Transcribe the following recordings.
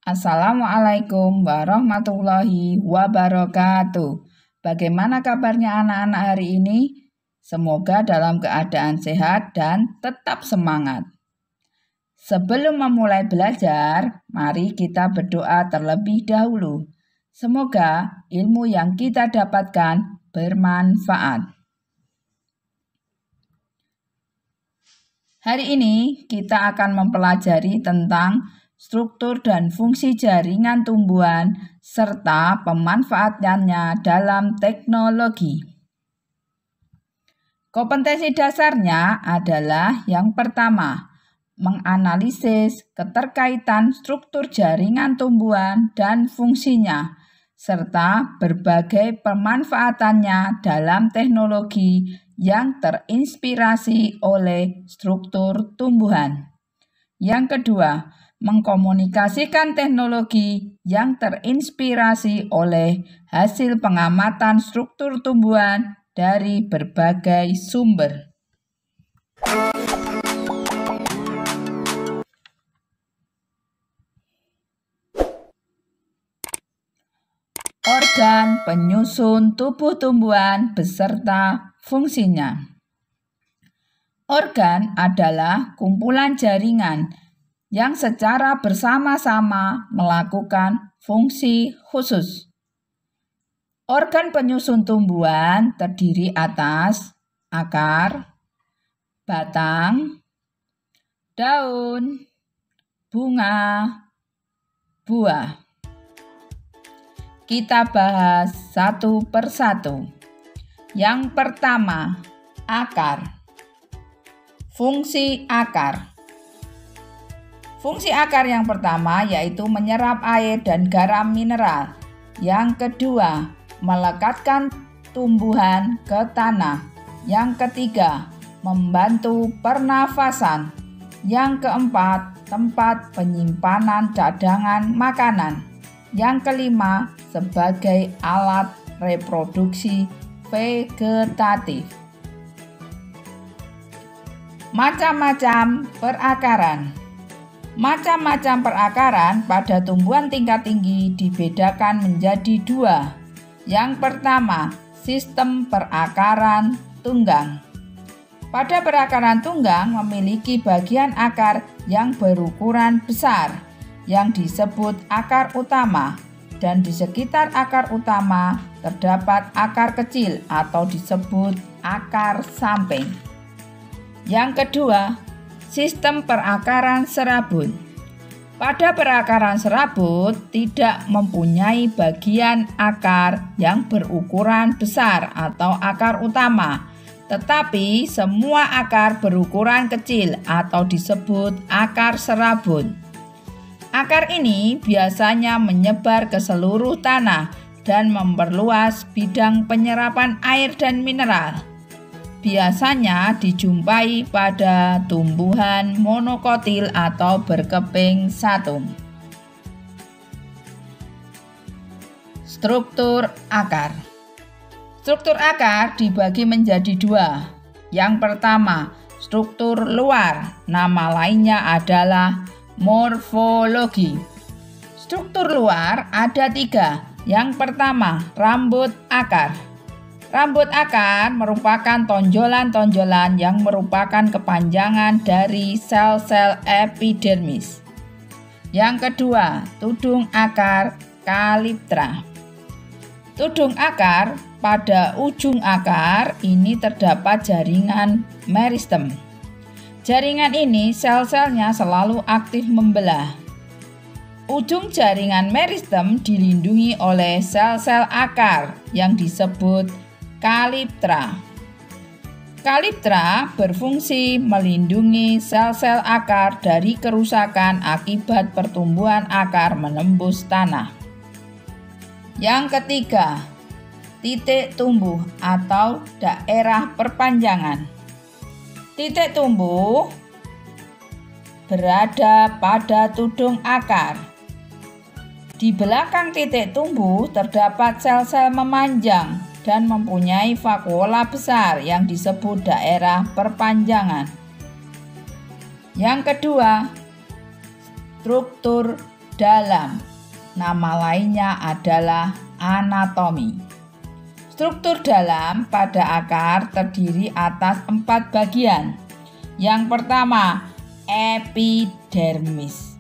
Assalamualaikum warahmatullahi wabarakatuh. Bagaimana kabarnya anak-anak hari ini? Semoga dalam keadaan sehat dan tetap semangat. Sebelum memulai belajar, mari kita berdoa terlebih dahulu. Semoga ilmu yang kita dapatkan bermanfaat. Hari ini kita akan mempelajari tentang struktur dan fungsi jaringan tumbuhan serta pemanfaatannya dalam teknologi. Kompetensi dasarnya adalah yang pertama, menganalisis keterkaitan struktur jaringan tumbuhan dan fungsinya, serta berbagai pemanfaatannya dalam teknologi yang terinspirasi oleh struktur tumbuhan. Yang kedua, mengkomunikasikan teknologi yang terinspirasi oleh hasil pengamatan struktur tumbuhan dari berbagai sumber. Organ penyusun tubuh tumbuhan beserta fungsinya. Organ adalah kumpulan jaringan yang secara bersama-sama melakukan fungsi khusus. Organ penyusun tumbuhan terdiri atas akar, batang, daun, bunga, buah. Kita bahas satu persatu. Yang pertama, akar. Fungsi akar. Fungsi akar yang pertama yaitu menyerap air dan garam mineral. Yang kedua, melekatkan tumbuhan ke tanah. Yang ketiga, membantu pernafasan. Yang keempat, tempat penyimpanan cadangan makanan. Yang kelima, sebagai alat reproduksi vegetatif. Macam-macam perakaran. Macam-macam perakaran pada tumbuhan tingkat tinggi dibedakan menjadi dua. Yang pertama, sistem perakaran tunggang. Pada perakaran tunggang memiliki bagian akar yang berukuran besar, yang disebut akar utama, dan di sekitar akar utama terdapat akar kecil atau disebut akar samping. Yang kedua, sistem perakaran serabut. Pada perakaran serabut tidak mempunyai bagian akar yang berukuran besar atau akar utama, tetapi semua akar berukuran kecil atau disebut akar serabut. Akar ini biasanya menyebar ke seluruh tanah dan memperluas bidang penyerapan air dan mineral. Biasanya dijumpai pada tumbuhan monokotil atau berkeping satu. Struktur akar. Struktur akar dibagi menjadi dua. Yang pertama, struktur luar, nama lainnya adalah morfologi. Struktur luar ada tiga. Yang pertama, rambut akar. Rambut akar merupakan tonjolan-tonjolan yang merupakan kepanjangan dari sel-sel epidermis. Yang kedua, tudung akar kaliptra. Tudung akar, pada ujung akar ini terdapat jaringan meristem. Jaringan ini sel-selnya selalu aktif membelah. Ujung jaringan meristem dilindungi oleh sel-sel akar yang disebut kaliptra. Kaliptra berfungsi melindungi sel-sel akar dari kerusakan akibat pertumbuhan akar menembus tanah. Yang ketiga, titik tumbuh atau daerah perpanjangan. Titik tumbuh berada pada tudung akar. Di belakang titik tumbuh terdapat sel-sel memanjang dan mempunyai vakuola besar yang disebut daerah perpanjangan. Yang kedua, struktur dalam. Nama lainnya adalah anatomi. Struktur dalam pada akar terdiri atas 4 bagian. Yang pertama, epidermis.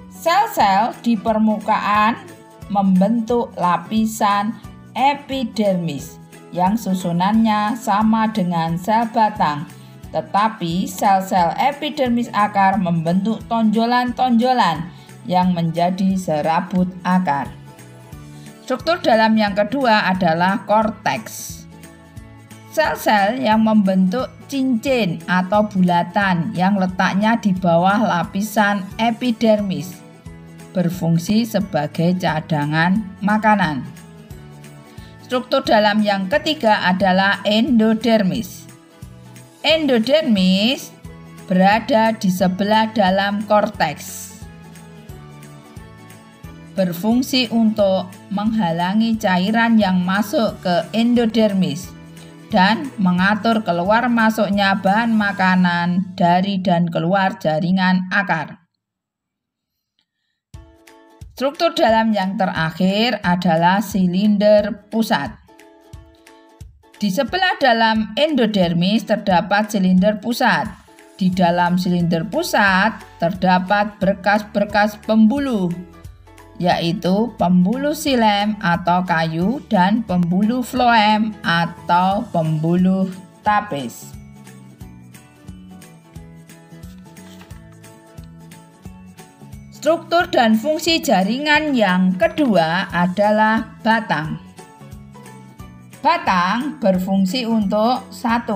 Sel-sel di permukaan membentuk lapisan epidermis yang susunannya sama dengan sel batang, tetapi sel-sel epidermis akar membentuk tonjolan-tonjolan yang menjadi serabut akar. Struktur dalam yang kedua adalah korteks. Sel-sel yang membentuk cincin atau bulatan yang letaknya di bawah lapisan epidermis berfungsi sebagai cadangan makanan. Struktur dalam yang ketiga adalah endodermis. Endodermis berada di sebelah dalam korteks, berfungsi untuk menghalangi cairan yang masuk ke endodermis dan mengatur keluar masuknya bahan makanan dari dan keluar jaringan akar. Struktur dalam yang terakhir adalah silinder pusat. Di sebelah dalam endodermis terdapat silinder pusat. Di dalam silinder pusat terdapat berkas-berkas pembuluh, yaitu pembuluh xilem atau kayu dan pembuluh floem atau pembuluh tapis. Struktur dan fungsi jaringan yang kedua adalah batang. Batang berfungsi untuk 1.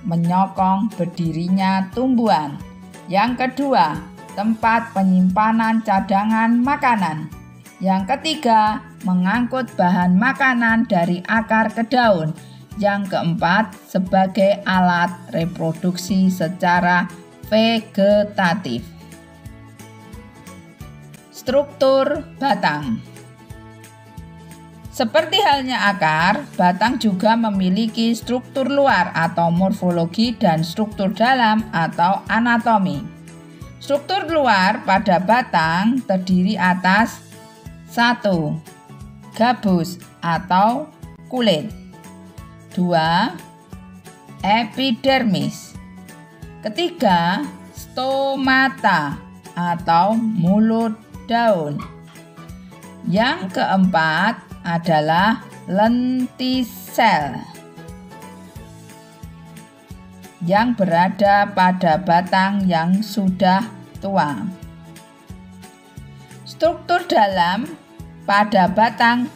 Menyokong berdirinya tumbuhan. Yang kedua, tempat penyimpanan cadangan makanan. Yang ketiga, mengangkut bahan makanan dari akar ke daun. Yang keempat, sebagai alat reproduksi secara vegetatif. Struktur batang. Seperti halnya akar, batang juga memiliki struktur luar atau morfologi dan struktur dalam atau anatomi. Struktur luar pada batang terdiri atas 1. Gabus atau kulit. 2. Epidermis. Ketiga, stomata atau mulut daun. Yang keempat adalah lentisel yang berada pada batang yang sudah tua. Struktur dalam pada batang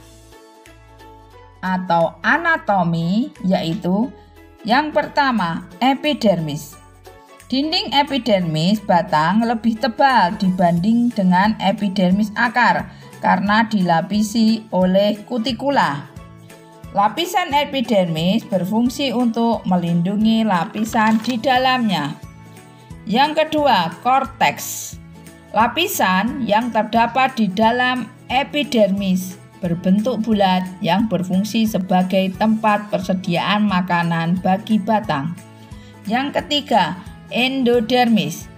atau anatomi yaitu yang pertama, epidermis. Dinding epidermis batang lebih tebal dibanding dengan epidermis akar karena dilapisi oleh kutikula. Lapisan epidermis berfungsi untuk melindungi lapisan di dalamnya. Yang kedua, korteks. Lapisan yang terdapat di dalam epidermis berbentuk bulat yang berfungsi sebagai tempat persediaan makanan bagi batang. Yang ketiga, endodermis.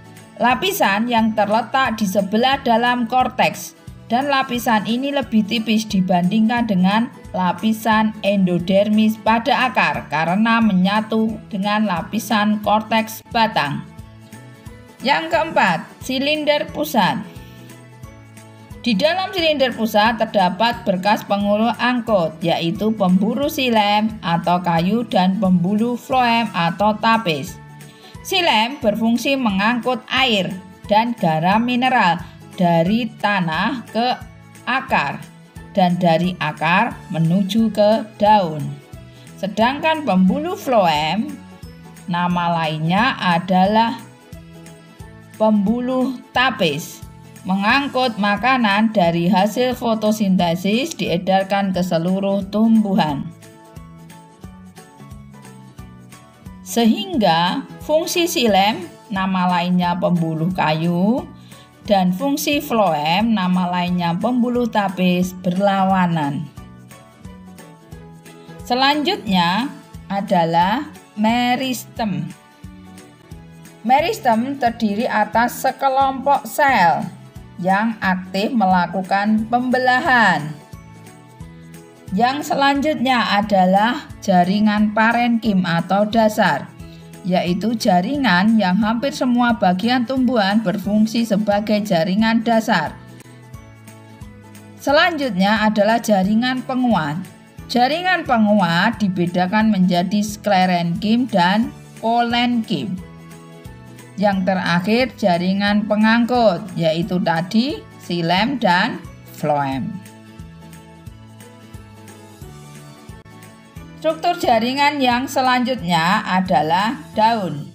Lapisan yang terletak di sebelah dalam korteks dan lapisan ini lebih tipis dibandingkan dengan lapisan endodermis pada akar karena menyatu dengan lapisan korteks batang. Yang keempat, silinder pusat. Di dalam silinder pusat terdapat berkas penguluh angkut, yaitu pembuluh xilem atau kayu dan pembuluh floem atau tapis. Xilem berfungsi mengangkut air dan garam mineral dari tanah ke akar dan dari akar menuju ke daun. Sedangkan pembuluh floem, nama lainnya adalah pembuluh tapis, mengangkut makanan dari hasil fotosintesis diedarkan ke seluruh tumbuhan. Sehingga fungsi xilem, nama lainnya pembuluh kayu, dan fungsi floem, nama lainnya pembuluh tapis, berlawanan. Selanjutnya adalah meristem. Meristem terdiri atas sekelompok sel yang aktif melakukan pembelahan. Yang selanjutnya adalah jaringan parenkim atau dasar, yaitu jaringan yang hampir semua bagian tumbuhan berfungsi sebagai jaringan dasar. Selanjutnya adalah jaringan penguat. Jaringan penguat dibedakan menjadi sklerenkim dan kolenkim. Yang terakhir jaringan pengangkut, yaitu tadi xilem dan floem. Struktur jaringan yang selanjutnya adalah daun.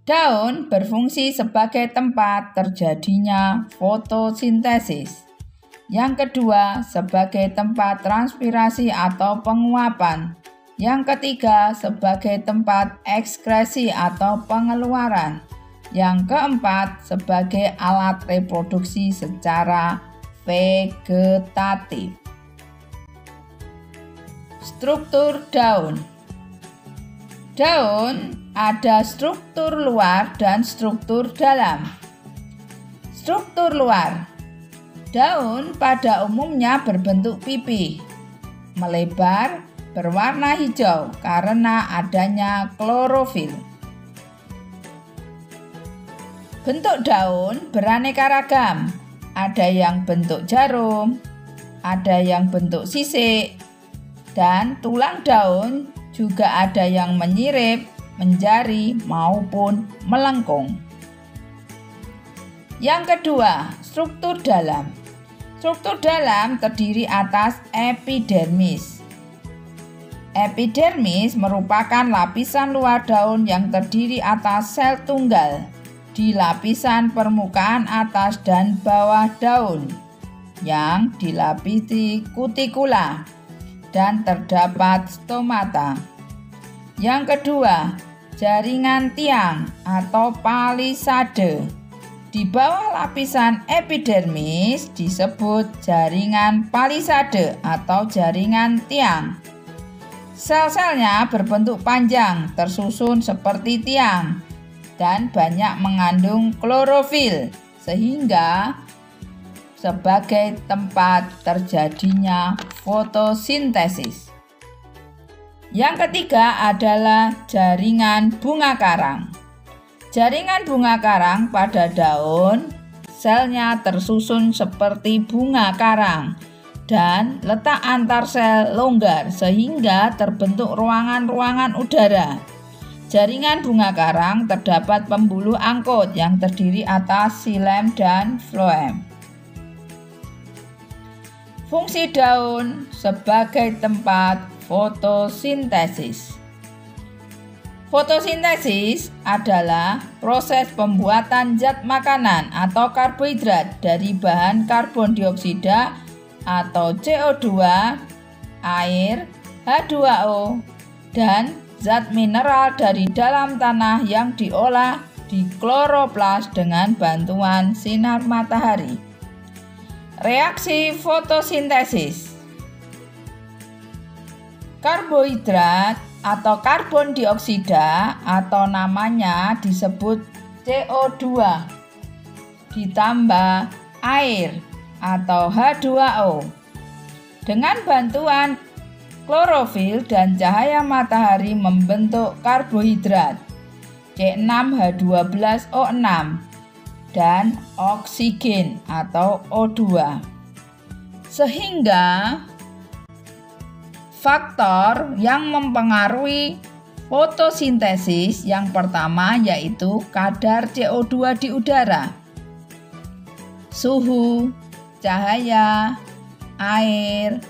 Daun berfungsi sebagai tempat terjadinya fotosintesis. Yang kedua, sebagai tempat transpirasi atau penguapan. Yang ketiga, sebagai tempat ekskresi atau pengeluaran. Yang keempat, sebagai alat reproduksi secara vegetatif. Struktur daun. Daun ada struktur luar dan struktur dalam. Struktur luar. Daun pada umumnya berbentuk pipi, melebar, berwarna hijau karena adanya klorofil. Bentuk daun beraneka ragam. Ada yang bentuk jarum, ada yang bentuk sisik, dan tulang daun juga ada yang menyirip, menjari, maupun melengkung. Yang kedua, struktur dalam. Struktur dalam terdiri atas epidermis. Epidermis merupakan lapisan luar daun yang terdiri atas sel tunggal di lapisan permukaan atas dan bawah daun yang dilapisi kutikula dan terdapat stomata. Yang kedua, jaringan tiang atau palisade. Di bawah lapisan epidermis disebut jaringan palisade atau jaringan tiang. Sel-selnya berbentuk panjang, tersusun seperti tiang, dan banyak mengandung klorofil, sehingga sebagai tempat terjadinya fotosintesis. Yang ketiga adalah jaringan bunga karang. Jaringan bunga karang pada daun, selnya tersusun seperti bunga karang dan letak antar sel longgar sehingga terbentuk ruangan-ruangan udara. Jaringan bunga karang terdapat pembuluh angkut yang terdiri atas xilem dan floem. Fungsi daun sebagai tempat fotosintesis. Fotosintesis adalah proses pembuatan zat makanan atau karbohidrat dari bahan karbon dioksida atau CO2, air, H2O, dan zat mineral dari dalam tanah yang diolah di kloroplas dengan bantuan sinar matahari. Reaksi fotosintesis. Karbohidrat atau karbon dioksida atau namanya disebut CO2 ditambah air atau H2O dengan bantuan klorofil dan cahaya matahari membentuk karbohidrat C6H12O6 dan oksigen atau O2. Sehingga faktor yang mempengaruhi fotosintesis yang pertama yaitu kadar CO2 di udara, suhu, cahaya, air,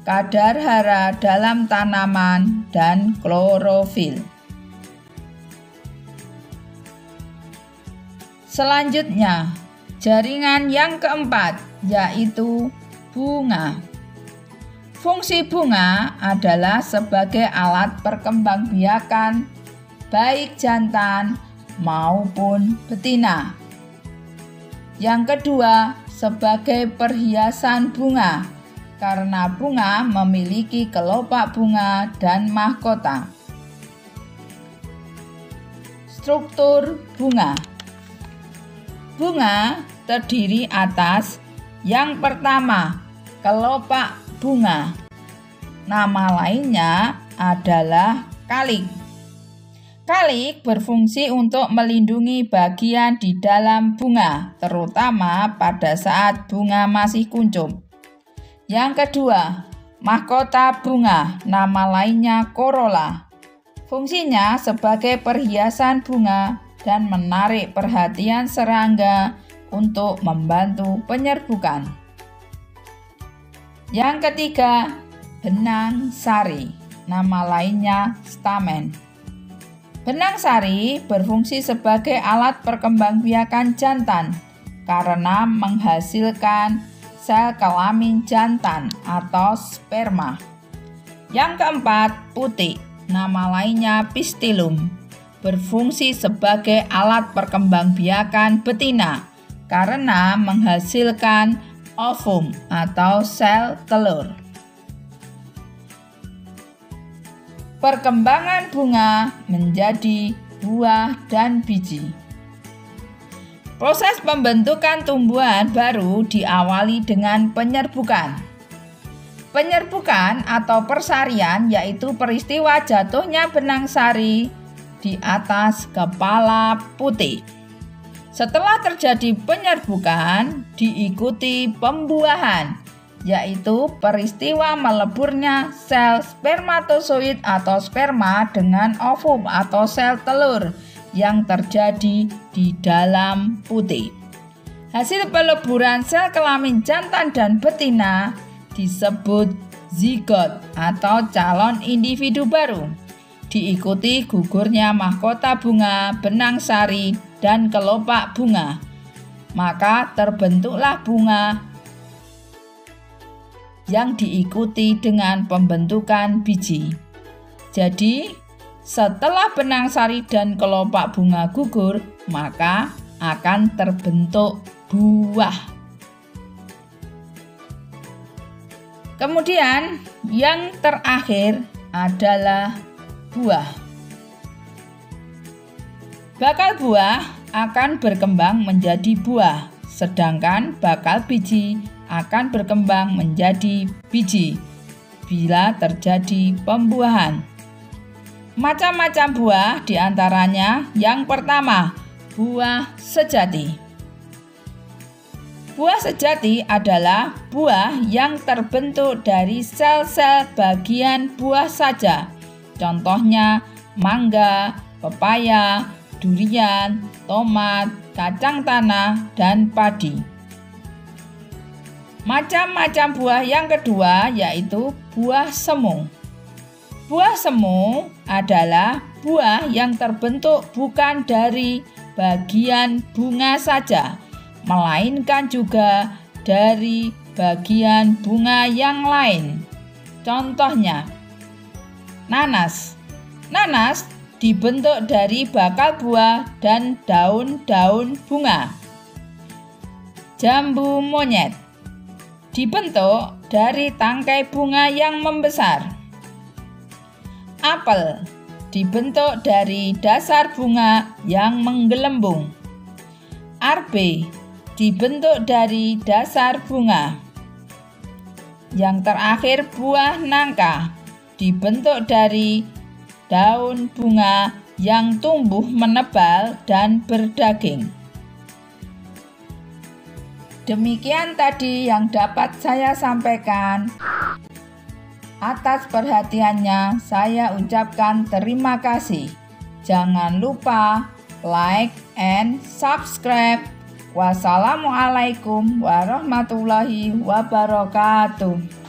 kadar hara dalam tanaman, dan klorofil. Selanjutnya, jaringan yang keempat yaitu bunga. Fungsi bunga adalah sebagai alat perkembangbiakan baik jantan maupun betina. Yang kedua, sebagai perhiasan bunga karena bunga memiliki kelopak bunga dan mahkota. Struktur bunga. Bunga terdiri atas yang pertama, kelopak bunga. Nama lainnya adalah kalik. Kalik berfungsi untuk melindungi bagian di dalam bunga, terutama pada saat bunga masih kuncup. Yang kedua, mahkota bunga, nama lainnya corolla. Fungsinya sebagai perhiasan bunga dan menarik perhatian serangga untuk membantu penyerbukan. Yang ketiga, benang sari, nama lainnya stamen. Benang sari berfungsi sebagai alat perkembangbiakan jantan karena menghasilkan sel kelamin jantan atau sperma. Yang keempat, putik, nama lainnya pistillum, berfungsi sebagai alat perkembangbiakan betina karena menghasilkan ovum atau sel telur. Perkembangan bunga menjadi buah dan biji. Proses pembentukan tumbuhan baru diawali dengan penyerbukan. Penyerbukan atau persarian yaitu peristiwa jatuhnya benang sari di atas kepala putih. Setelah terjadi penyerbukan, diikuti pembuahan, yaitu peristiwa meleburnya sel spermatozoid atau sperma dengan ovum atau sel telur yang terjadi di dalam putih. Hasil peleburan sel kelamin jantan dan betina disebut zigot atau calon individu baru. Diikuti gugurnya mahkota bunga, benang sari, dan kelopak bunga. Maka terbentuklah bunga yang diikuti dengan pembentukan biji. Jadi, setelah benang sari dan kelopak bunga gugur, maka akan terbentuk buah. Kemudian, yang terakhir adalah buah. Bakal buah akan berkembang menjadi buah, sedangkan bakal biji akan berkembang menjadi biji bila terjadi pembuahan. Macam-macam buah diantaranya yang pertama, buah sejati. Buah sejati adalah buah yang terbentuk dari sel-sel bagian buah saja. Contohnya mangga, pepaya, durian, tomat, kacang tanah, dan padi. Macam-macam buah yang kedua yaitu buah semu. Buah semu adalah buah yang terbentuk bukan dari bagian bunga saja, melainkan juga dari bagian bunga yang lain. Contohnya, nanas. Nanas dibentuk dari bakal buah dan daun-daun bunga. Jambu monyet dibentuk dari tangkai bunga yang membesar. Apel dibentuk dari dasar bunga yang menggelembung. Arbe dibentuk dari dasar bunga. Yang terakhir, buah nangka dibentuk dari daun bunga yang tumbuh menebal dan berdaging. Demikian tadi yang dapat saya sampaikan. Atas perhatiannya saya ucapkan terima kasih. Jangan lupa like and subscribe. Wassalamualaikum warahmatullahi wabarakatuh.